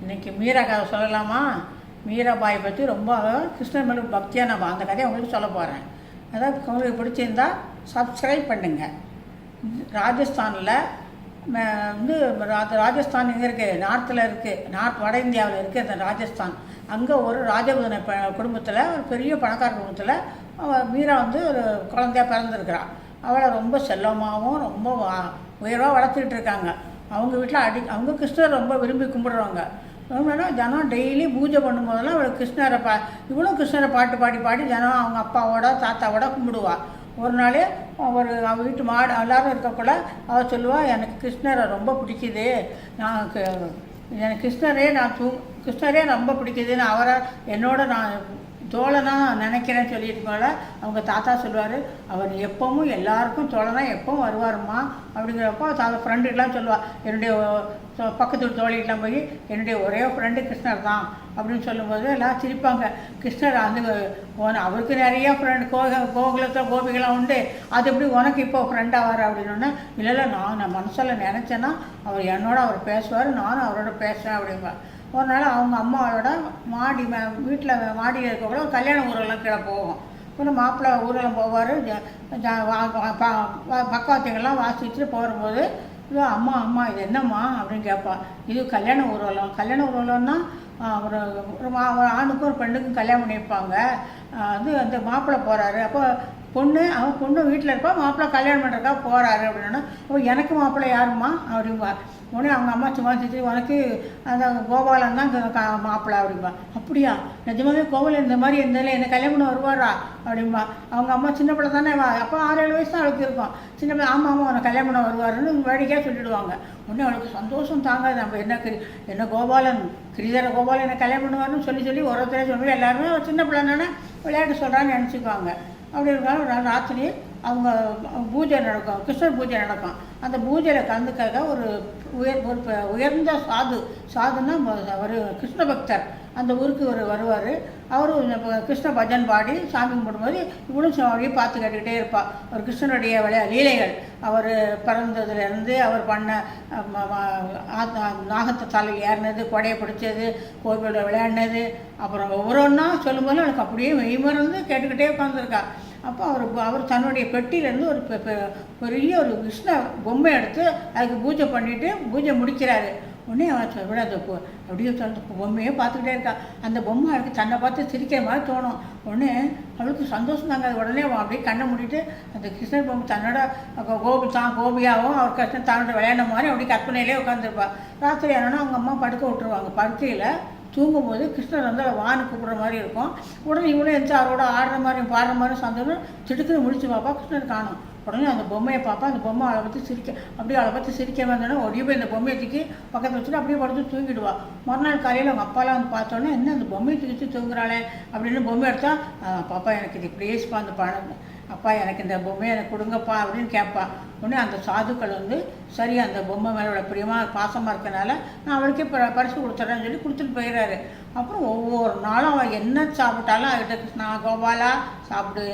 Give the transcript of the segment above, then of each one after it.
இன்றைக்கி மீரா கதை சொல்லலாமா? மீராபாயை பற்றி ரொம்ப கிருஷ்ணன் மேலே பக்தியாக நான் அந்த கதையை உங்களுக்கு சொல்ல போகிறேன். அதாவது உங்களுக்கு பிடிச்சிருந்தால் சப்ஸ்கிரைப் பண்ணுங்கள். ராஜஸ்தானில் வந்து ராஜஸ்தான் எங்கே இருக்குது? நார்த்தில் இருக்குது, வட இந்தியாவில் இருக்குது அந்த ராஜஸ்தான். அங்கே ஒரு ராஜபுதன குடும்பத்தில், ஒரு பெரிய பணக்கார குடும்பத்தில் மீரா வந்து ஒரு குழந்தையாக பிறந்திருக்கிறாள். அவளை ரொம்ப செல்லமாகவும் ரொம்ப உயர்வாக வளர்த்துக்கிட்டு இருக்காங்க. அவங்க வீட்டில் அவங்க கிருஷ்ணரை ரொம்ப விரும்பி கும்பிடுறவங்க. ஜனம் டெய்லி பூஜை பண்ணும்போதெல்லாம் அவளுக்கு கிருஷ்ணரை இவளும் கிருஷ்ணரை பாட்டு பாடி பாடி ஜனம் அவங்க அப்பாவோட தாத்தாவோட கும்பிடுவாள். ஒரு நாளே அவள் வீட்டு மாடு எல்லோரும் இருக்கக்குள்ள அவள் சொல்லுவாள், எனக்கு கிருஷ்ணரை ரொம்ப பிடிக்குது, எனக்கு கிருஷ்ணரே ரொம்ப பிடிக்குதுன்னு அவரை என்னோட நான் தோழனா நினைக்கிறேன்னு சொல்லிட்டு போல அவங்க தாத்தா சொல்லுவார், அவர் எப்பவும் எல்லாருக்கும் தோழனா எப்பவும் வருவாருமா அப்படிங்கிறப்போ ஃப்ரெண்டுக்கெலாம் சொல்லுவாள். என்னுடைய பக்கத்து தோழிக்கெலாம் போய் என்னுடைய ஒரே ஃப்ரெண்டு கிருஷ்ணர் தான் அப்படின்னு சொல்லும்போது எல்லாம் சிரிப்பாங்க. கிருஷ்ணர் அவருக்கு நிறைய ஃப்ரெண்டு கோகுலத்தில் கோபிகளாக உண்டு, அது எப்படி உனக்கு இப்போ ஃப்ரெண்டாவார் அப்படின்னா, இல்லை நான் மனசில் நினச்சேன்னா அவர் பேசுவார், நானும் அவரோட பேசுகிறேன் அப்படிம்பா. ஒரு நாள் அவங்க அம்மாவோட வீட்டில் மாடியில் இருக்கக்கூட ஒரு கல்யாண ஊரெல்லாம் கீழே போவோம். அப்புறம் மாப்பிள்ளை ஊரெல்லாம் போவார். பக்கவாத்தியங்கள்லாம் வாசிச்சுட்டு போகும்போது அம்மா இது என்னம்மா அப்படின்னு கேட்பாள். இது கல்யாண ஊர்வலம்னா ஒரு ஆணுக்கும் ஒரு பெண்ணுக்கும் கல்யாணம் பண்ணி வைப்பாங்க. அந்த மாப்பிள்ளை போகிறாரு. அப்போ அவன் பொண்ணு வீட்டில் இருப்பா, மாப்பிள்ளை கல்யாணம் பண்ணுறக்கா போகிறாரு அப்படின்னா, எனக்கு மாப்பிள்ளை யாரும்மா அப்படின்பா. உடனே அவங்க அம்மா சும்மா சிரிச்சு, உனக்கு அந்த கோபாலன் தான் மாப்பிள்ளை அப்படின்பா. அப்படியா, நிஜமாவே கோபாலன் இந்த மாதிரி இருந்தாலும் என்னை கல்யாணம் பண்ண வருவாரா அப்படின்பா. அவங்க அம்மா சின்ன பிள்ளை தானே, அப்போ 6-7 வயசு தான் அவளுக்கு இருக்கும். சின்ன பிள்ளை ஆமாம் அவனை கல்யாணம் பண்ண வருவாருன்னு வேடிக்கையாக சொல்லிவிடுவாங்க. உடனே அவளுக்கு சந்தோஷம் தாங்காது. நம்ம என்ன கோபாலன் கிரிதர கோபாலன் என்னை கல்யாணம் பண்ணுவார்னு சொல்லி ஒருத்தரே சொல்லுவோம். எல்லாருமே சின்ன பிள்ளைன்னா விளையாட்டு சொல்கிறான்னு நினச்சிக்குவாங்க. அப்படி இருக்காலும் ஒரு நாள் ராத்திரி அவங்க பூஜை நடக்கும், கிருஷ்ணர் பூஜை நடக்கும். அந்த பூஜையில் கலந்துக்காக ஒரு உயர்ந்த சாதுன்னா ஒரு கிருஷ்ண பக்தர் அந்த ஊருக்கு வருவார். அவரும் கிருஷ்ண பஜன் பாடி சாமி கும்பிடும்போது இவளும் அப்படியே பார்த்து கேட்டுக்கிட்டே இருப்பாள். ஒரு கிருஷ்ணனுடைய லீலைகள், அவர் பிறந்ததுலேருந்து அவர் பண்ண நாகத்தை தலையில் ஏறினது, கொடையை பிடிச்சது, கோவிலோட விளையாடினது, அப்புறம் ஒவ்வொன்றா சொல்லும்போது அவளுக்கு அப்படியே மெய்மறந்து கேட்டுக்கிட்டே உட்காந்துருக்கா. அப்போ அவர் தன்னுடைய பெட்டியிலேருந்து ஒரு பெரிய ஒரு கிருஷ்ண பொம்மை எடுத்து அதுக்கு பூஜை பண்ணிவிட்டு பூஜை முடிக்கிறாரு. உடனே அவன் விட அந்த அப்படியே பொம்மையே பார்த்துக்கிட்டே இருக்கா. அந்த பொம்மை அவளுக்கு தன்னை பார்த்து சிரிக்கிற மாதிரி தோணும். உடனே அவளுக்கு சந்தோஷம் தாங்க. உடனே அவன் அப்படியே கண்ணை மூடிட்டு அந்த கிருஷ்ணர் பொம்மை தன்னோட கோபியாகவும் அவர் கிருஷ்ணன் தன்னோட விளையாட மாதிரி அப்படி கற்பனையிலே உட்காந்துருப்பா. ராத்திரி ஆனோன்னா அவங்க அம்மா படுக்க விட்டுருவாங்க. படுக்கையில் தூங்கும்போது கிருஷ்ணர் வந்து வான்னு கூப்பிட்ற மாதிரி இருக்கும். உடனே இவனும் எழுந்து அவரோட ஆடுற மாதிரி பாடுற மாதிரி சந்தோஷம் திடுக்குன்னு முடிச்சு பார்ப்பா, கிருஷ்ணர் காணும். உடனே அந்த பொம்மையை பார்ப்பா. அந்த பொம்மை அவளை பற்றி சிரிக்க வந்தோடனே ஒடியே போய் இந்த பொம்மையை தூக்கி பக்கத்தில் வச்சுட்டு அப்படியே படுத்து தூங்கிடுவா. மறுநாள் காலையில் அவங்க அப்பாலாம் வந்து பார்த்தோன்னே, என்ன அந்த பொம்மையை தூக்கி தூங்குறாளே அப்படின்னு பொம்மை எடுத்தா, பாப்பா எனக்கு இது இப்படி ஏசிப்பா அந்த பணம், அப்பா எனக்கு இந்த பொம்மையை எனக்கு கொடுங்கப்பா அப்படின்னு கேட்பா. உடனே அந்த சாதுக்கள் வந்து சரி அந்த பொம்மை மேலே பிரியமாக பாசமாக இருக்கனால நான் அவளுக்கே பரிசு கொடுத்துட்றேன்னு சொல்லி கொடுத்துட்டு போயிடுறாரு. அப்புறம் ஒவ்வொரு நாளும் அவள் என்ன சாப்பிட்டாலும் அவர்கிட்ட கிருஷ்ணா கோபாலா சாப்பிடு,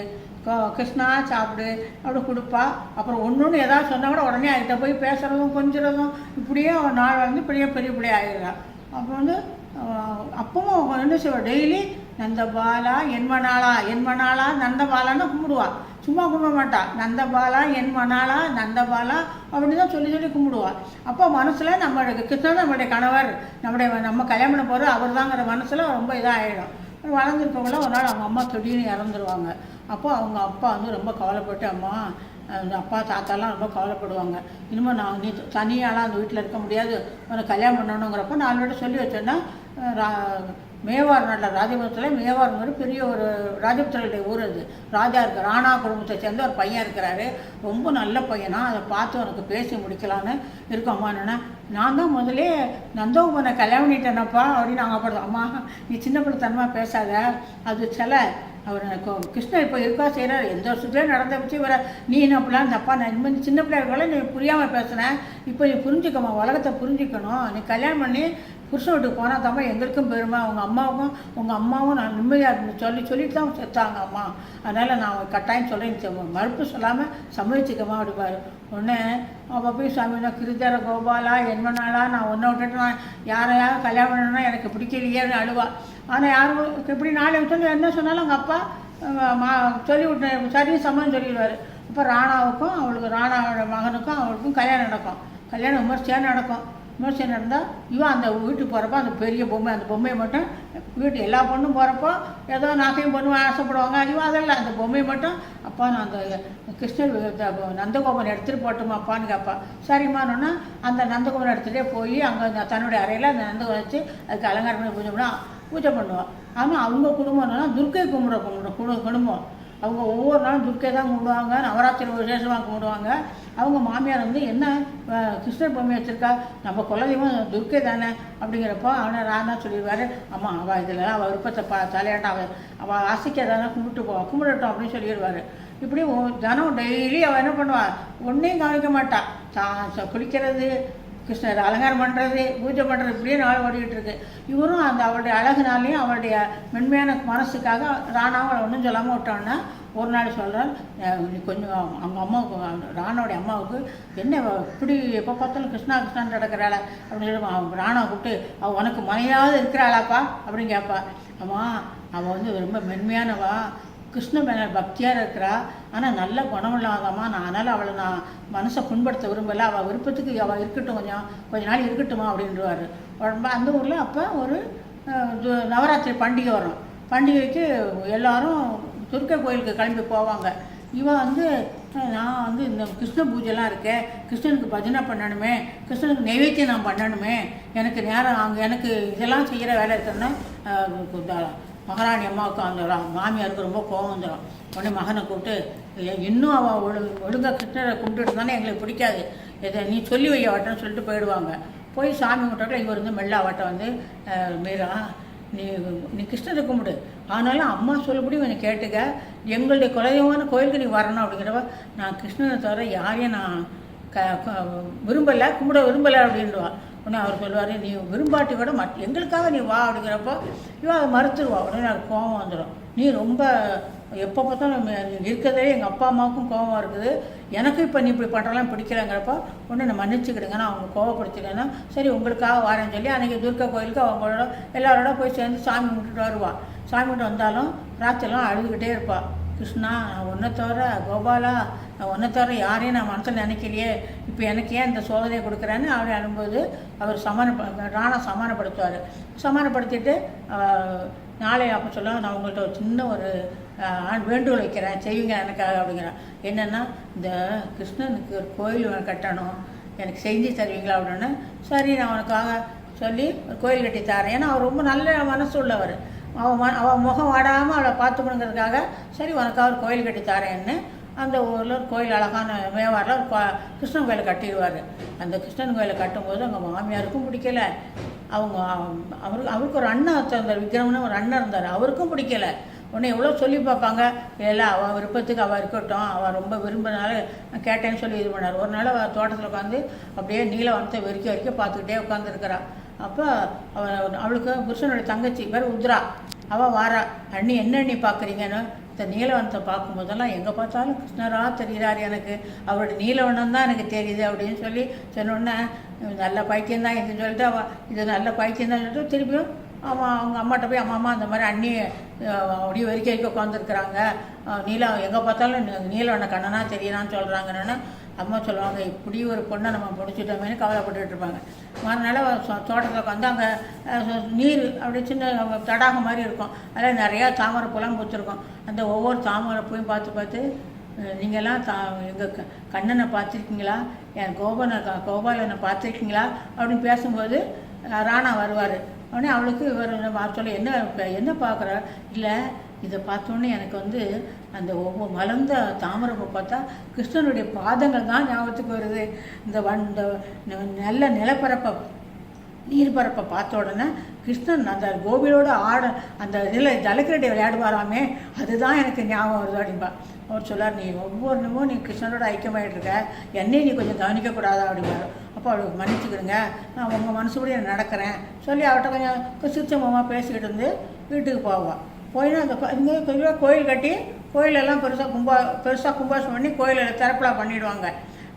கிருஷ்ணா சாப்பிடு அப்படி கொடுப்பா. அப்புறம் ஒன்று ஏதாவது சொன்னால் கூட உடனே அவர்கிட்ட போய் பேசுகிறதும் கொஞ்சிறதும் இப்படியே அவன் நாள் வந்து பெரிய பிள்ளை ஆகிடுறான். அப்போ வந்து அப்பவும் என்ன செய்வாள், டெய்லி நந்தபாலா என்மனாளா நந்தபாலான்னு கும்பிடுவா. சும்மா கும்பிட மாட்டா, நந்தபாலா என்மனாளா நந்தபாலா அப்படின்னு தான் சொல்லி கும்பிடுவா. அப்போ மனசில் நம்மளுக்கு கிருஷ்ணன் நம்மளுடைய கணவர், நம்ம கல்யாணம் பண்ண போகிற அவர் தாங்கிற மனசில் ரொம்ப இதாக ஆகிடும். வளர்ந்துருக்கவங்கள ஒரு நாள் அவங்க அம்மா திடீர்னு இறந்துருவாங்க. அப்போ அவங்க அப்பா வந்து ரொம்ப கவலைப்பட்டு, அம்மா அப்பா தாத்தாலாம் ரொம்ப கவலைப்படுவாங்க, இனிமேல் நீ தனியாலாம் அந்த வீட்டில் இருக்க முடியாது, உனக்கு கல்யாணம் பண்ணணுங்கிறப்போ 4 பேர்ட்ட சொல்லி வச்சோன்னா மேவார் நாட்டில் ராஜபுரத்தில் மேவார்ங்கிற பெரிய ஒரு ராஜபுத்திரனுடைய ஊர். அது ராஜா இருக்கு, ராணா குடும்பத்தை சேர்ந்த ஒரு பையன் இருக்கிறாரு. ரொம்ப நல்ல பையனா, அதை பார்த்து உனக்கு பேசி முடிக்கலான்னு இருக்கோம்மா. என்னென்னா நான் தான் முதலே நந்தோபனை கல்யாணம் பண்ணிட்டேனப்பா அப்படின்னு நாங்கள் படுறோம். அம்மா நீ சின்ன பிள்ளைத்தனமாக பேசாத, அது சில அவர் கிருஷ்ணர் இப்போ இருக்கா செய்கிறார், எந்த வருஷத்துலேயே நடந்த வச்சு இவரை நீ என்ன அப்படிலாம் தப்பா நான் இனிமேல் சின்ன பிள்ளைகளை நீ புரியாமல் பேசுனேன், இப்போ நீ புரிஞ்சுக்கம்மா, உலகத்தை புரிஞ்சுக்கணும், நீ கல்யாணம் பண்ணி புருஷன் வீட்டுக்கு போனால் தாம்மா எங்களுக்கும் பெருமை, உங்கள் அம்மாவும் நான் நிம்மதியாக இருந்து சொல்லிட்டு தான் செத்தாங்க அம்மா, அதனால் நான் கட்டாயம் சொல்கிறேன், மறுப்பு சொல்லாமல் சம்மதிச்சுக்கம்மா அப்படிப்பாரு. உடனே அவள் போய் சாமி கிருதர கோபாலா என்னனாலா நான் ஒன்றை விட்டுட்டு நான் யாரையாவது கல்யாணம் பண்ணணும்னா எனக்கு பிடிக்கலையேன்னு அழுவா. ஆனால் யாரும் இப்படி நாளை விட்டு என்ன சொன்னாலும் அவங்க அப்பா சொல்லி விட்டேன் சரியும் சம்மதம் சொல்லிடுவார். அப்போ ராணாவுக்கும் ராணாவோட மகனுக்கும் அவளுக்கும் கல்யாணம் நடக்கும். கல்யாணம் விமர்சையாக நடக்கும். விமர்சையாக நடந்தால் இவன் அந்த வீட்டுக்கு போகிறப்போ அந்த பெரிய பொம்மை, அந்த பொம்மையை மட்டும் வீட்டு எல்லா பொண்ணும் போகிறப்போ ஏதோ நாக்கையும் பொண்ணும் ஆசைப்படுவாங்க. இவன் அதெல்லாம் அந்த பொம்மையை மட்டும் அப்பா நான் அந்த கிருஷ்ணர் நந்தகோபன் எடுத்துகிட்டு போட்டோமா அப்பான்னு கேட்பா. சரிம்மானோன்னா அந்த நந்தகோபன் எடுத்துகிட்டே போய் அங்கே தன்னுடைய அறையில் அந்த நந்தகோபன் வச்சு அதுக்கு அலங்காரம் பண்ணி பூஜை பண்ணுவாள். ஆனால் அவங்க குடும்பம் என்னன்னா துர்க்கை கும்பிட குடும்பம். அவங்க ஒவ்வொரு நாளும் துர்க்கை தான் கும்பிடுவாங்க, நவராத்திரி விசேஷமாக கும்பிடுவாங்க. அவங்க மாமியார் வந்து என்ன கிருஷ்ணர் பொம்மை வச்சுருக்கா, நம்ம குலதெய்வம் துர்க்கை தானே அப்படிங்கிறப்போ அவனை ராணா சொல்லிடுவார், அம்மா அவள் இதில் அவள் விருப்பத்தை தலையாட்ட அவள் ஆசைக்கு தானே கும்பிடட்டும் அப்படின்னு சொல்லிடுவார். இப்படி தினம் டெய்லி அவள் என்ன பண்ணுவாள், ஒன்றையும் கவனிக்க மாட்டாள். குளிக்கிறது, கிருஷ்ணர் அலங்காரம் பண்ணுறது, பூஜை பண்ணுறது, இப்படியே நாள் ஓடிக்கிட்டு இருக்கு. இவரும் அந்த அவளுடைய அழகுனாலையும் அவளுடைய மென்மையான மனசுக்காக ராணாவும் அவளை ஒன்றும் சொல்லாமல் விட்டோன்னா ஒரு நாள் சொல்கிறாள், நீ கொஞ்சம் அவங்க அம்மாவுக்கு ராணாவுடைய அம்மாவுக்கு என்ன இப்படி எப்போ பார்த்தாலும் கிருஷ்ணான்னு நடக்கிறாள அப்படின்னு சொல்லி ராணாவை கூப்பிட்டு அவள் உனக்கு மனையாவது இருக்கிறாளாப்பா அப்படின்னு கேட்பா. அம்மா அவள் வந்து ரொம்ப மென்மையானவா, கிருஷ்ண மேலே பக்தியாக இருக்கிறா, ஆனால் நல்ல குணம் இல்லாதம்மா, நான் அதனால் அவளை நான் மனசை புண்படுத்த விரும்பலை, அவள் விருப்பத்துக்கு அவள் இருக்கட்டும், கொஞ்ச நாள் இருக்கட்டுமா அப்படின்றவார். அந்த ஊரில் அப்போ ஒரு நவராத்திரி பண்டிகை வரும். பண்டிகைக்கு எல்லோரும் துர்க்கை கோயிலுக்கு கிளம்பி போவாங்க. இவன் வந்து நான் வந்து இந்த கிருஷ்ண பூஜைலாம் இருக்கேன், கிருஷ்ணனுக்கு பஜனை பண்ணணுமே, கிருஷ்ணனுக்கு நைவேத்தியம் நான் பண்ணணுமே, எனக்கு நேரம் அங்கே எனக்கு இதெல்லாம் செய்கிற வேலை இருக்குன்னா மகாராணி அம்மாவுக்கு அந்த மாமியாருக்கு ரொம்ப கோபம் வந்துடும். உடனே மகனை கூப்பிட்டு இன்னும் அவள் ஒழுங்காக கிருஷ்ணரை கும்பிட்டுட்டு இருந்தானே எங்களுக்கு பிடிக்காது, இதை நீ சொல்லி வை அவட்டன்னு சொல்லிட்டு போயிடுவாங்க. போய் சாமி கும்பிட்டோட இவர் வந்து மெல்ல அவட்ட வந்து மீரா நீ கிருஷ்ணரை கும்பிடு, ஆனாலும் அம்மா சொல்லப்படி என்னை கேட்டுக்க, எங்களுடைய குலதெய்வமான கோயிலுக்கு நீ வரணும் அப்படிங்கிறவ நான் கிருஷ்ணனை தவிர யாரையும் நான் விரும்பலை, கும்பிட விரும்பலை அப்படின்டுவா. உடனே அவர் சொல்லுவார், நீ விரும்பாட்டி கூட எங்களுக்காக நீ வா அப்படிங்கிறப்போ இவன் அதை மறுத்துருவா. உடனே எனக்கு கோபம் வந்துடும், நீ ரொம்ப எப்போ பார்த்தாலும் இருக்கிறதே எங்கள் அப்பா அம்மாவுக்கும் கோபம் இருக்குது, எனக்கும் இப்போ நீ இப்படி பண்ணுறலாம் பிடிக்கலங்கிறப்போ உடனே நான் மன்னிச்சுக்கிடுங்க, நான் அவங்க கோவப்படுத்திட்டேன்னா சரி உங்களுக்காக வரேன்னு சொல்லி அன்றைக்கி துர்க்கா கோயிலுக்கு அவங்களோட எல்லாரோட போய் சேர்ந்து சாமி கும்பிட்டுட்டு வருவாள். சாமி கும்பிட்டு வந்தாலும் ராத்திரிலாம் அழுதுகிட்டே இருப்பாள். கிருஷ்ணா நான் ஒன்றை தவிர கோபாலா நான் ஒன்றை தவிர யாரையும் நான் மனசில் நினைக்கலையே, இப்போ எனக்கு ஏன் இந்த சோதனையை கொடுக்குறேன்னு அவரை அனும்போது அவர் ராணா சமாதானப்படுத்துவார். சமாதானப்படுத்திட்டு நாளை அப்போ சொல்ல நான் உங்கள்கிட்ட ஒரு சின்ன ஒரு வேண்டுகோள் வைக்கிறேன், செய்வீங்க எனக்காக அப்படிங்கிறேன். என்னென்னா இந்த கிருஷ்ணனுக்கு ஒரு கோயில் கட்டணும், எனக்கு செஞ்சு தருவீங்களா அப்படின்னு. சரி நான் உனக்காக சொல்லி ஒரு கோயில் கட்டி தரேன். ஏன்னா அவர் ரொம்ப நல்ல மனசு உள்ளவர், அவள் முகம் வாடாமல் அவளை பார்த்துக்கணுங்கிறதுக்காக சரி உனக்காக ஒரு கோயில் கட்டி தரேன்னு அந்த ஊரில் ஒரு கோயில் அழகான மேவாரில் ஒரு கிருஷ்ணன் கோயிலை கட்டிடுவார். அந்த கிருஷ்ணன் கோயிலை கட்டும்போது அவங்க மாமியாருக்கும் பிடிக்கலை, அவருக்கு ஒரு அண்ணன் இருந்தார், விக்ரமன்னு ஒரு அண்ணன் இருந்தார், அவருக்கும் பிடிக்கலை. உடனே எவ்வளோ சொல்லி பார்ப்பாங்க, இல்லை அவள் விருப்பத்துக்கு அவள் இருக்கட்டும், அவள் ரொம்ப விரும்பினால நான் கேட்டேன்னு சொல்லி இது பண்ணார். ஒரு நாள் அவள் தோட்டத்தில் உட்காந்து அப்படியே நீலவனத்தை வரைக்கும் பார்த்துக்கிட்டே உட்காந்துருக்கிறாள். அப்போ அவளுக்கு புருஷனுடைய தங்கச்சி பேர் உத்ரா, அவள் வாரா. அண்ணி என்ன அண்ணி பார்க்குறீங்கன்னு, இந்த நீலவனத்தை பார்க்கும்போதெல்லாம் எங்கே பார்த்தாலும் கிருஷ்ணராக தெரிகிறார் எனக்கு, அவருடைய நீலவனம் தான் எனக்கு தெரியுது அப்படின்னு சொல்லி சொன்னோன்னே நல்ல பைத்தியம்தான் இதுன்னு சொல்லிட்டு அவள் இது நல்ல பைத்தியம்தான் சொல்லிட்டு திருப்பியும் அவங்க அம்மாட்ட போய் அம்மா அந்த மாதிரி அண்ணி அப்படியே வரைக்கும் உட்காந்துருக்குறாங்க, எங்கே பார்த்தாலும் நீலவண்ண கண்ணனா தெரியலான்னு சொல்கிறாங்கன்னு அம்மா சொல்லுவாங்க. இப்படி ஒரு பொண்ணை நம்ம பிடிச்சிட்டோமேனு கவலைப்பட்டுட்டு இருப்பாங்க. மறுநாள் தோட்டத்தில் உட்காந்து அங்கே நீர் அப்படி சின்ன தடாகம் மாதிரி இருக்கும், அதில் நிறையா தாமரை பூலாம் பூச்சிருக்கும். அந்த ஒவ்வொரு தாமரை பூயும் பார்த்து நீங்கள்லாம் எங்கள் கண்ணனை பார்த்துருக்கீங்களா, என் கோபாலனை பார்த்துருக்கீங்களா அப்படின்னு பேசும்போது ராணா வருவார். உடனே அவளுக்கு இவர் சொல்ல என்ன பார்க்குற, இல்லை இதை பார்த்தோன்னே எனக்கு வந்து அந்த ஒவ்வொரு மலர்ந்த தாமரைப்பூ பார்த்தா கிருஷ்ணனுடைய பாதங்கள் தான் ஞாபகத்துக்கு வருது, இந்த நல்ல நிலப்பரப்பை நீர்பரப்பை பார்த்த உடனே கிருஷ்ணன் அந்த கோபியோட அந்த இதில் ஜலக்கிரட்டை விளையாடுவாராமே அதுதான் எனக்கு ஞாபகம் வருது அப்படின்பா. அவர் சொல்லார், நீ ஒவ்வொரு நிமிஷமும் நீ கிருஷ்ணனோட ஐக்கியமாகிட்டு இருக்க, என்னையும் நீ கொஞ்சம் கவனிக்கக்கூடாதா அப்படிங்கிறார். அப்போ அவளுக்கு மன்னிச்சுக்கிடுங்க, நான் உங்கள் மனசுபடி நான் நடக்கிறேன் சொல்லி அவர்கிட்ட கொஞ்சம் சிரிச்சமாக பேசிக்கிட்டு இருந்து வீட்டுக்கு போவாள். போயினா அந்த இங்கே கோயில் கட்டி கோயிலெல்லாம் பெருசாக கும்பாசம் பண்ணி கோயிலில் திறப்பலா பண்ணிவிடுவாங்க.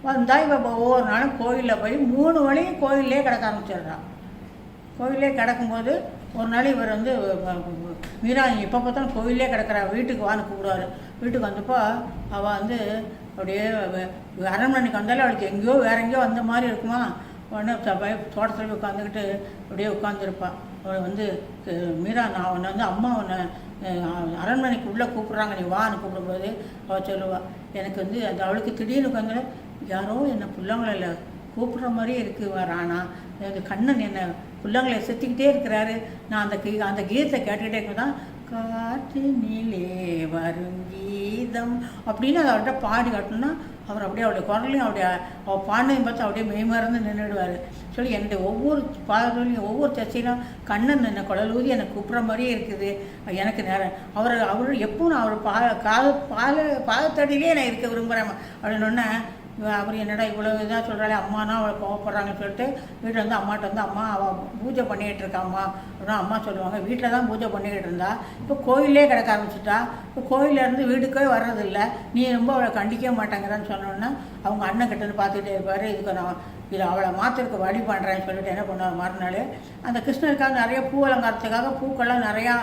வந்தால் இப்போ ஒவ்வொரு நாளும் கோயிலில் போய் 3 மணியும் கோயிலே கிடக்க ஆரம்பிச்சிடுறான். கோயிலே கிடக்கும்போது ஒரு நாள் இவர் வந்து, மீரா எப்போ பார்த்தாலும் கோயிலே கிடக்கிறா, வீட்டுக்கு வான்னு கூப்பிடுவார். வீட்டுக்கு வந்தப்போ அவள் வந்து அப்படியே அரண்மனைக்கு வந்தாலும் அவளுக்கு எங்கேயோ வேற எங்கேயோ வந்த மாதிரி இருக்குமா. உடனே தோட்டத்தில் போய் உட்காந்துக்கிட்டு அப்படியே உட்காந்துருப்பாள். அவள் வந்து, மீரா நான் உன்னை வந்து அம்மா உன்னை அரண்மனைக்கு உள்ளே கூப்பிட்றாங்க, நீ வான்னு கூப்பிடும்போது அவள் சொல்லுவாள், எனக்கு வந்து அந்த அவளுக்கு திடீர்னு உட்காந்து யாரோ என்னை பிள்ளைங்கள கூப்பிட்ற மாதிரியே இருக்குது ராணா, எனக்கு கண்ணன் என்னை பிள்ளைங்களை செத்துக்கிட்டே இருக்கிறாரு, நான் அந்த கீதத்தை கேட்டுக்கிட்டே இருக்கதான் காற்று நிலே வருங்கீதம் அப்படின்னு அதை அவர்கிட்ட பாடி காட்டணும்னா அவர் அப்படியே அவருடைய குரலையும் அவள் பாடினையும் பார்த்து அப்படியே மெய்மறந்து நின்றுடுவார். சொல்லி என்னுடைய ஒவ்வொரு பாடலையும் ஒவ்வொரு தச்சையிலும் கண்ணன் என்னை குழலூதி என்னை கூப்பிட்ற மாதிரியே இருக்குது. எனக்கு நேரம் அவர் எப்பவும் நான் அவர் பாதத்தடியிலே நான் இருக்க விரும்புகிறேன் அப்படின்னொன்னே அவர் என்னடா இவ்வளோ இதாக சொல்கிறாளே, அம்மானா அவளை கோவப்படுறாங்கன்னு சொல்லிட்டு வீட்டில் வந்து அம்மாட்ட வந்து, அம்மா அவள் பூஜை பண்ணிக்கிட்டு இருக்காம்மா அப்படின்னா அம்மா சொல்லுவாங்க, வீட்டில் தான் பூஜை பண்ணிக்கிட்டு இருந்தா, இப்போ கோயிலே கிடக்க ஆரம்பிச்சுட்டா, இப்போ கோயிலேருந்து வீட்டுக்கே வர்றதில்லை, நீ ரொம்ப அவளை கண்டிக்க மாட்டேங்கிறான்னு சொன்னோன்னே அவங்க அண்ணன் கிட்டேருந்து பார்த்துக்கிட்டே இருப்பார். இதுக்கு நான் இது அவளை மாத்திரக்கு வழி பண்ணுறேன்னு சொல்லிட்டு என்ன பண்ணுவார், மறுநாள் அந்த கிருஷ்ணருக்காக நிறைய பூ அலங்காரத்துக்காக பூக்கெல்லாம் நிறையா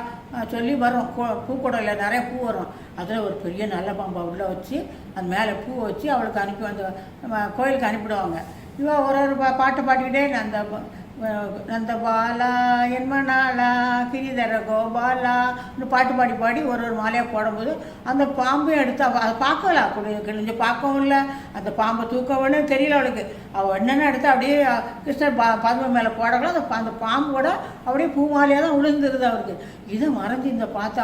சொல்லி வரும், பூக்கூடையில் நிறைய பூ வரும். அதில் ஒரு பெரிய நல்ல பாம்பை உள்ளே வச்சு அது மேலே பூ வச்சு அவளுக்கு அனுப்பி அந்த கோயிலுக்கு அனுப்பிடுவாங்க. இவள் ஒரு பாட்டை பாடிக்கிட்டே நந்த பாலா என்மனாலா கிரிதர கோபாலா பாட்டு பாடி ஒரு மாலையாக போடும்போது அந்த பாம்பையும் எடுத்து அதை பார்க்கல, கிழிஞ்சு பார்க்கவும் இல்லை, அந்த பாம்பை தூக்கவுன்னு தெரியல அவளுக்கு. அவள் என்னென்ன எடுத்து அப்படியே கிருஷ்ணர் பாம்பு மேலே போடக்கலாம், அந்த பாம்பு கூட அப்படியே பூ மாலையாக தான் விழுந்துருது அவருக்கு. இதை மறைஞ்சு இந்த பார்த்து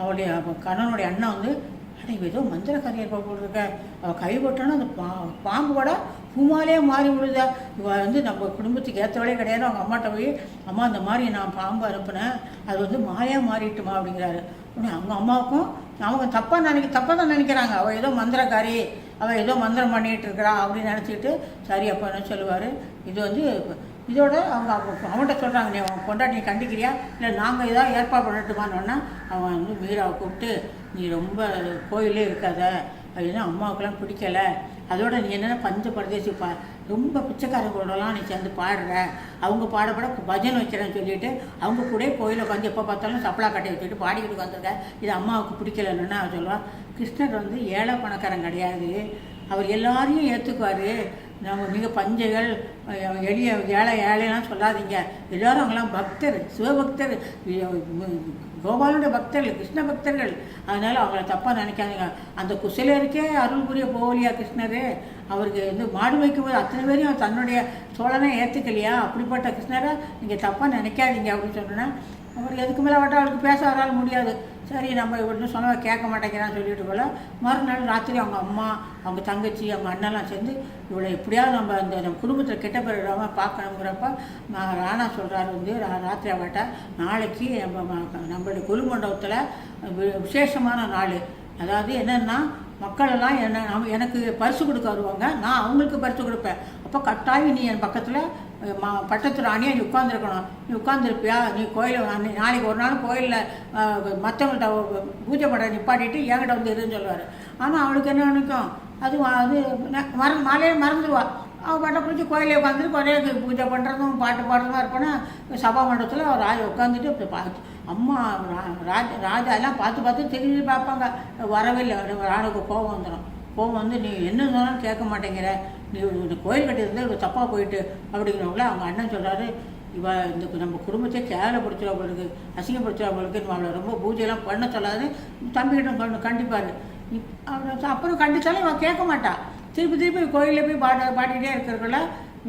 அவளுடைய கணவனுடைய அண்ணன் வந்து, ஏதோ மந்திரக்காரியை போட்டிருக்க, அவள் கை போட்டோன்னா அந்த பாம்பு கூட பூமாலே மாறி விழுதா, இவள் வந்து நம்ம குடும்பத்துக்கு ஏற்றவளே கிடையாது. அவங்க அம்மாட்ட போய், அம்மா இந்த மாதிரி நான் பாம்பு அனுப்புனேன், அது வந்து மாயாக மாறிட்டுமா அப்படிங்கிறாரு. உடனே அவங்க அம்மாவுக்கும் அவங்க தப்பாக தான் நினைக்கிறாங்க, அவள் ஏதோ மந்திரக்காரி, அவள் ஏதோ மந்திரம் பண்ணிகிட்டு இருக்கிறா அப்படின்னு நினச்சிக்கிட்டு, சரி அப்போ என்ன சொல்லுவார், இது வந்து இதோட அவன்கிட்ட சொல்கிறாங்க, நீ அவன் கொண்டாட்டி கண்டிக்கிறியா இல்லை நாங்கள் ஏதாவது ஏற்பாடு பண்ணட்டுமான்னொன்னா அவன் வந்து மீராவை கூப்பிட்டு, நீ ரொம்ப கோயிலே இருக்காத, அப்படின்னா அம்மாவுக்கெல்லாம் பிடிக்கலை, அதோட நீ என்னென்ன பஞ்ச பரதேசி ரொம்ப பிச்சைக்காரங்களோடலாம் நீ சேர்ந்து பாடுற, அவங்க பாடப்பட பஜனை வைக்கிறேன்னு சொல்லிட்டு அவங்க கூட கோயிலை உட்காந்து எப்போ பார்த்தாலும் சப்பலா கட்டை வச்சுட்டு பாடிக்கிட்டு வந்திருக்க, இது அம்மாவுக்கு பிடிக்கலன்னு அவன் சொல்லுவாள். கிருஷ்ணர் வந்து ஏழை பணக்காரன் கிடையாது, அவர் எல்லாரையும் ஏற்றுக்குவார். நம்ம மிக பஞ்சைகள் எளிய ஏழைலாம் சொல்லாதீங்க, எல்லோரும் அவங்களாம் பக்தர், சிவபக்தர், கோபாலனுடைய பக்தர்கள், கிருஷ்ண பக்தர்கள், அதனால் அவங்கள தப்பாக நினைக்காதீங்க. அந்த குசலருக்கே அருள் புரிய போகலையா கிருஷ்ணர், அவருக்கு வந்து மாடு வைக்கும்போது அத்தனை பேரையும் தன்னுடைய சோழனை ஏற்றுக்கலையா, அப்படிப்பட்ட கிருஷ்ணரை நீங்கள் தப்பாக நினைக்காதீங்க அப்படின்னு சொன்னேன்னா அவர் எதுக்கு மேலே வட்டால் அவருக்கு பேச வரால் முடியாது. சரி நம்ம இவர்னு சொன்ன கேட்க மாட்டேங்கிறான்னு சொல்லிட்டு போல மறுநாள் ராத்திரி அவங்க அம்மா, அவங்க தங்கச்சி, அவங்க அண்ணெல்லாம் சேர்ந்து இவளை எப்படியாவது நம்ம குடும்பத்தில் கெட்ட பேர் இல்லாமல் பார்க்கணுங்கிறப்ப ராணா சொல்கிறாரு வந்து ராத்திரி அவட்ட, நாளைக்கு நம்மளுடைய குருமண்டபத்தில் விசேஷமான நாள், அதாவது என்னென்னா மக்களெல்லாம் எனக்கு பரிசு கொடுக்க வருவாங்க, நான் அவங்களுக்கு பரிசு கொடுப்பேன், அப்போ கட்டாயம் நீ என் பக்கத்தில் பட்டத்து ராணியாக நீ உட்காந்துருக்கணும், நீ உட்காந்துருப்பியா, நீ கோயில் நாளைக்கு ஒரு நாள் கோயிலில் மற்றவங்கள்ட்ட பூஜை பண்ண நிப்பாட்டிட்டு என்கிட்ட வந்து இருன்னு சொல்லுவார். ஆனால் அவளுக்கு என்ன நினைக்கும், அது மாலையே மறந்துடுவாள். அவள் பட்டை பிடிச்சி கோயிலே உட்காந்துட்டு கோயிலுக்கு பூஜை பண்ணுறதும் பாட்டு பாடுறதும் இருப்பேன்னா சபா மண்டபத்தில் அவர் ராஜா உட்காந்துட்டு பார்த்து அம்மா ராஜா எல்லாம் பார்த்து திரும்பி பார்ப்பாங்க, வரவே இல்லை. ராணுக்கு கோபம் வந்துடும். கோபம் வந்து நீ என்ன சொன்னாலும் கேட்க மாட்டேங்கிற, நீ இந்த கோயில் கட்டியிருந்தா இவ்வளோ தப்பாக போயிட்டு அப்படிங்கிறவங்கள அவங்க அண்ணன் சொல்கிறாரு, இந்த நம்ம குடும்பத்தையே கேவலப்படுத்துகிறவங்களுக்கு, அசிங்கப்படுத்துகிறவங்களுக்கு அவளை ரொம்ப பூஜையெல்லாம் பண்ண சொல்லாதுன்னு தம்பிக்கிட்ட கண்டிப்பார். அப்புறம் கண்டித்தாலும் இவன் கேட்க மாட்டாள். திருப்பி கோயிலில் போய் பாடிக்கிட்டே இருக்கிறக்குள்ள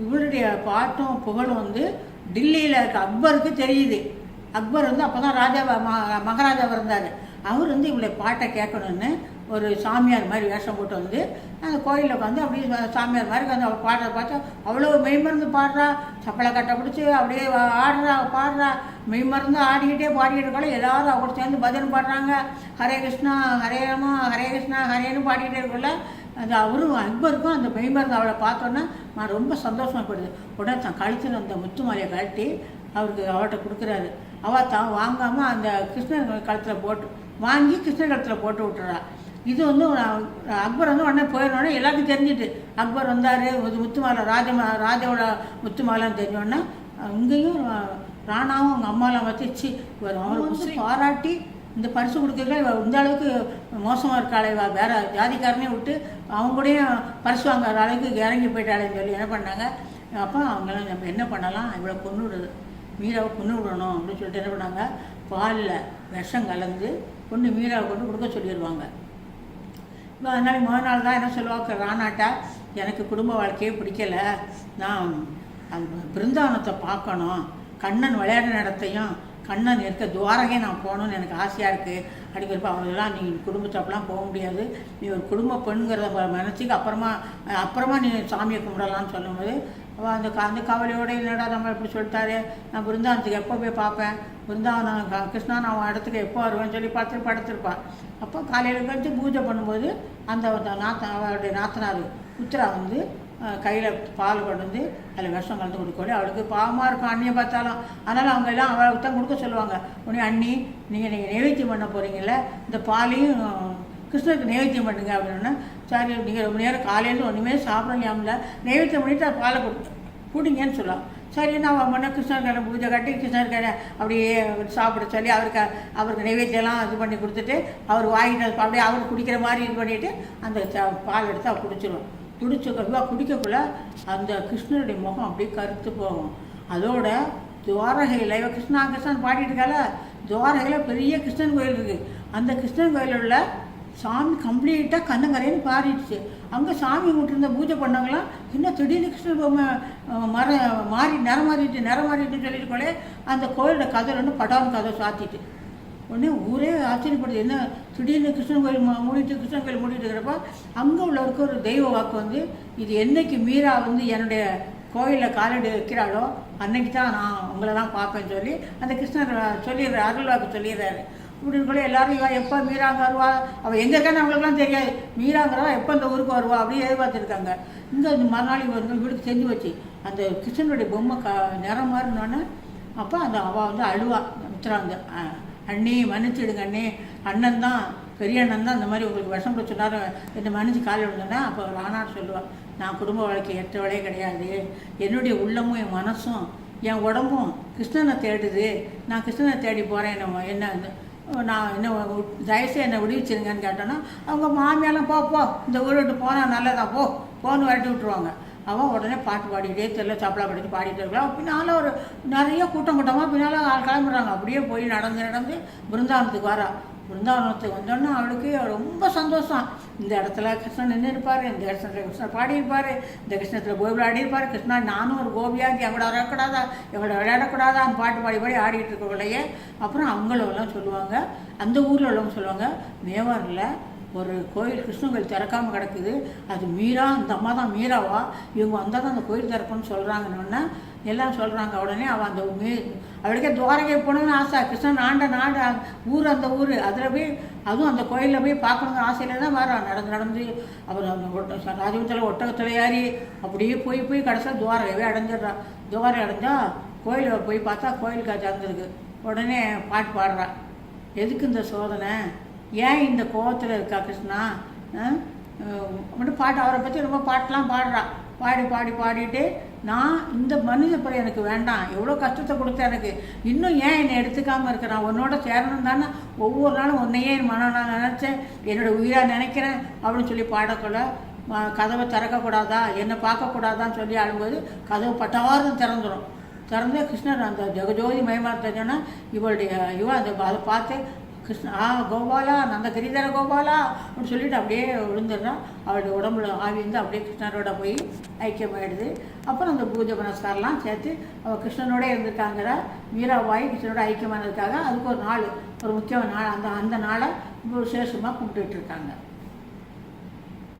இவருடைய பாட்டும் புகழும் வந்து டில்லியில் இருக்க அக்பருக்கு தெரியுது. அக்பர் வந்து அப்போ தான் மகாராஜாவாக இருந்தார். அவர் வந்து இவளை பாட்டை கேட்கணுன்னு ஒரு சாமியார் மாதிரி வேஷம் போட்டு வந்து அந்த கோயிலில் உட்காந்து அப்படியே சாமியார் மாதிரி வந்து அவள் பாடுறத பார்த்தா அவ்வளோ மெய்மருந்து பாடுறா, சப்பளை கட்டை பிடிச்சி அப்படியே ஆடுறா பாடுறா. மெய்மறந்து ஆடிக்கிட்டே பாடிக்கிட்டு கூட எல்லாரும் அவங்க சேர்ந்து பஜனை பாடுறாங்க. ஹரே கிருஷ்ணா ஹரே ராமா ஹரே கிருஷ்ணா ஹரேன்னு பாடிக்கிட்டே இருக்கல. அது அவரும் அக்பருக்கும் அந்த மெய்மறந்து அவளை பார்த்தோன்னா நான் ரொம்ப சந்தோஷமாகப்படுது. உடனே தான் கழுத்தில் அந்த முத்து மாலையை கழட்டி அவர்கிட்ட கொடுக்குறாரு. அவள் தான் வாங்காமல் அந்த கிருஷ்ணர் கழுத்தில் போட்டு வாங்கி கிருஷ்ணர் கழுத்தில் போட்டு விட்டுறா. இது வந்து அக்பர் வந்து உடனே போயிடனோடனே எல்லாருக்கும் தெரிஞ்சுட்டு அக்பர் வந்தார். முத்து மாலை ராஜாவோட முத்து மாலைன்னு தெரிஞ்சோடனே இங்கேயும் ராணாவும் அவங்க அம்மாலாம் வச்சு அவரை வந்து பாராட்டி இந்த பரிசு கொடுக்குறதுல இந்த அளவுக்கு மோசமாக இருக்காளே வேறு ஜாதிக்காரனே விட்டு அவங்க கூடயும் பரிசு வாங்குற அளவுக்கு இறங்கி போயிட்டாளேன்னு சொல்லி என்ன பண்ணாங்க. அப்போ அவங்களாம் நம்ம என்ன பண்ணலாம், இவ்வளோ கொண்டு விடுறது மீராவை கொண்டு விடணும் அப்படின்னு சொல்லிட்டு என்ன பண்ணாங்க, பாலில் விஷம் கலந்து கொண்டு மீராவை கொண்டு கொடுக்க சொல்லிடுவாங்க. இப்போ அதனால முதல் நாள் தான் என்ன சொல்லுவாங்க, ராணாட்டா எனக்கு குடும்ப வாழ்க்கையே பிடிக்கலை, நான் அந்த பிருந்தாவனத்தை பார்க்கணும், கண்ணன் விளையாடுற இடத்தையும் கண்ணன் இருக்க துவாரகே நான் போகணுன்னு எனக்கு ஆசையாக இருக்குது அப்படிங்கிறப்ப அவங்களெல்லாம் நீ குடும்பத்தப்பெல்லாம் போக முடியாது, நீ ஒரு குடும்ப பெண்ணுங்கிறத நினச்சிக்கு அப்புறமா நீ சாமியை கும்பிடலான்னு சொல்லும்போது அந்த கவலையோடு இல்லைடா நம்ம இப்படி சொல்லிட்டாரு, நான் பிருந்தாவனத்துக்கு எப்போ போய் பார்ப்பேன், பிருந்தாவனம் கிருஷ்ணா நான் இடத்துக்கு எப்போ வருவேன்னு சொல்லி பார்த்துட்டு படுத்திருப்பாள். அப்போ காலையில் கழிச்சு பூஜை பண்ணும்போது அந்த அவளுடைய நாத்தனார் உத்தரா வந்து கையில் பால் கொண்டு வந்து அதில் விஷம் கலந்து கொடுக்கோடி அவளுக்கு பாவமாக இருக்கும் அண்ணியை பார்த்தாலும். அதனால் அவங்க எல்லாம் அவளுக்கு தான் கொடுக்க சொல்லுவாங்க. உடனே அண்ணி நீங்கள் நைவேத்தியம் பண்ண போகிறீங்கள, இந்த பாலையும் கிருஷ்ணருக்கு நைவேத்தியம் பண்ணுங்க அப்படின்னா, சரி நீங்கள் ரொம்ப நேரம் காலையில் ஒன்றுமே சாப்பிடலாம்ல, நைவேத்தியம் பண்ணிவிட்டு அது பாலை குடிங்கன்னு சொல்லலாம். சரி நான் பண்ண கிருஷ்ணர்கார பூஜை கட்டி கிருஷ்ணர்கார அப்படியே சாப்பிட சொல்லி அவருக்கு நைவேத்தியெல்லாம் இது பண்ணி கொடுத்துட்டு அவர் வாங்கிட்டு அப்படியே அவர் குடிக்கிற மாதிரி இது பண்ணிவிட்டு அந்த பால் எடுத்து அவர் குடிச்சிடுவோம். குடிக்கக்குள்ள அந்த கிருஷ்ணருடைய முகம் அப்படியே கருத்து போகும். அதோட துவாரகையில் இவ கிருஷ்ணன் பாடிட்டு இருக்கால, துவாரகையில் பெரிய கிருஷ்ணன் கோயில் இருக்குது. அந்த கிருஷ்ணன் கோயிலில் உள்ள சாமி கம்ப்ளீட்டாக கண்ணங்கரைன்னு பாடிடுச்சு. அங்கே சாமி விட்டுருந்த பூஜை பண்ணவங்களாம் இன்னும் திடீர்னு கிருஷ்ணன் பொம்மை நிறம் மாறிட்டு சொல்லிட்டு போலே அந்த கோயிலோட கதை ரெண்டு படாமல் கதை சாத்திட்டு உடனே ஊரே ஆச்சரியப்படுது, என்ன திடீர்னு கிருஷ்ணன் கோயில் கிருஷ்ணன் கோயில் மூடிட்டு இருக்கிறப்ப அங்கே உள்ளவருக்கு ஒரு தெய்வ வாக்கு வந்து, இது என்னைக்கு மீரா வந்து என்னுடைய கோயிலில் காலடி வைக்கிறாளோ அன்னைக்கு தான் நான் உங்களெல்லாம் பார்ப்பேன்னு சொல்லி அந்த கிருஷ்ணர் சொல்லிடுறாரு, அருள் வாக்கு சொல்லிடுறாரு. அப்படின்னு கூட எல்லாரும் எப்போ மீராங்க வருவா, அவள் எங்கே இருக்கான்னு அவங்களுக்குலாம் தெரியாது, மீராங்கிறவா எப்போ இந்த ஊருக்கு வருவா அப்படின்னு எதிர்பார்த்துருக்காங்க. இங்கே இந்த மறுநாள் வீட்டுக்கு செஞ்சு வச்சு அந்த கிருஷ்ணனுடைய பொம்மை நிறம் மாறினோன்னே அப்போ அந்த அவள் வந்து அழுவா மித்ரா வந்து, அண்ணி மன்னிச்சிடுங்க அண்ணே, அண்ணன் தான் பெரிய அண்ணன் தான் இந்த மாதிரி உங்களுக்கு விஷம் சொன்னார் என்னை மன்னிச்சு காலை விடுங்கன்னா. அப்போ ராணார் சொல்லுவாள், நான் குடும்ப வாழ்க்கை ஏற்றவளே கிடையாது, என்னுடைய உள்ளமும் என் மனசும் என் உடம்பும் கிருஷ்ணனை தேடுது, நான் கிருஷ்ணனை தேடி போகிறேன், என்ன நான் என்ன தயவுசெய்து என்னை விடுவிச்சிருங்கன்னு கேட்டோன்னா அவங்க மாமியாலாம் போ இந்த ஊரை விட்டு போனால் நல்லதான் போன்னு வரட்டி விட்டுருவாங்க. அவன் உடனே பாட்டு பாடிக்கிட்டே தெரியல சாப்பிடா படித்து பாடிட்டு இருக்கலாம். பின்னால் ஒரு நிறைய கூட்டமாக பின்னால் கிளம்புறாங்க. அப்படியே போய் நடந்து பிருந்தாவனத்துக்கு வரா. பிருந்தாவனத்துக்கு வந்தோன்னா அவளுக்கு ரொம்ப சந்தோஷம். இந்த இடத்துல கிருஷ்ணன் நின்று இருப்பார், இந்த இடத்துல கிருஷ்ணன் பாடியிருப்பார், இந்த கிருஷ்ணத்தில் கோபி ஆடியிருப்பார், கிருஷ்ணா நானும் ஒரு கோபியாக எங்களோட வரக்கூடாதா எங்களோட விளையாடக்கூடாதா அந்த பாட்டு பாடி ஆடிக்கிட்டு இருக்கவில்லையே. அப்புறம் அவங்களெல்லாம் சொல்லுவாங்க, அந்த ஊரில் உள்ளவங்க சொல்லுவாங்க, மேவாரில் ஒரு கோயில் கிருஷ்ணன் கோயில் திறக்காமல் கிடக்குது, அது மீரா இந்த அம்மா தான் மீராவா, இவங்க வந்தால் தான் அந்த கோயில் திறப்போன்னு சொல்கிறாங்கன்னு எல்லாம் சொல்கிறாங்க. உடனே அவள் அந்த அவளுக்கே துவாரகை போகணுன்னு ஆசை, கிருஷ்ணன் நாடு ஊர் அந்த ஊர் அதில் போய் அதுவும் அந்த கோயிலில் போய் பார்க்கணுங்கிற ஆசையில் தான் வரா. நடந்து அவர் அந்த ராஜபுரத்தில் ஒட்டகத்தில் ஏறி அப்படியே போய் கடைசியில் துவாரகைவே அடைஞ்சிடுறா. துவாரகை அடைஞ்சால் கோயிலில் போய் பார்த்தா கோயில் காட்சி அடைஞ்சிருக்கு. உடனே பாட்டு பாடுறா, எதுக்கு இந்த சோதனை, ஏன் இந்த கோவத்தில் இருக்கா கிருஷ்ணா மட்டும் பாட்டு அவரை பற்றி ரொம்ப பாட்டெலாம் பாடுறா. பாடிட்டு நான் இந்த மனித பிறை எனக்கு வேண்டாம், எவ்வளோ கஷ்டத்தை கொடுத்த எனக்கு, இன்னும் ஏன் என்னை எடுத்துக்காமல் இருக்கிறான், உன்னோட சேரணும் தானே ஒவ்வொரு நாளும் உன்னையே நான் நினச்சேன், என்னோடய உயிராக நினைக்கிறேன் அப்படின்னு சொல்லி பாடக்குள்ள கதவை திறக்கக்கூடாதா என்னை பார்க்கக்கூடாதான்னு சொல்லி ஆடும்போது கதவு பட்டாரம் திறந்து கிருஷ்ணர் அந்த ஜெகஜோதி மயமாக தெரிஞ்சோன்னா அதை பார்த்து கிருஷ்ணா கோபாலா நந்த கிரிதர கோபாலா அப்படின்னு சொல்லிட்டு அப்படியே விழுந்துடுறான். அவளுடைய உடம்புல ஆவி வந்து அப்படியே கிருஷ்ணரோட போய் ஐக்கியமாயிடுது. அப்புறம் அந்த பூஜை புனஸ்காரெலாம் சேர்த்து அவள் கிருஷ்ணனோட இருந்திருக்காங்கிற மீராபாய் கிருஷ்ணனோட ஐக்கியமானதுக்காக அதுக்கு ஒரு முக்கியமான நாள், அந்த நாளை விசேஷமாக கும்பிட்டுட்டு இருக்காங்க.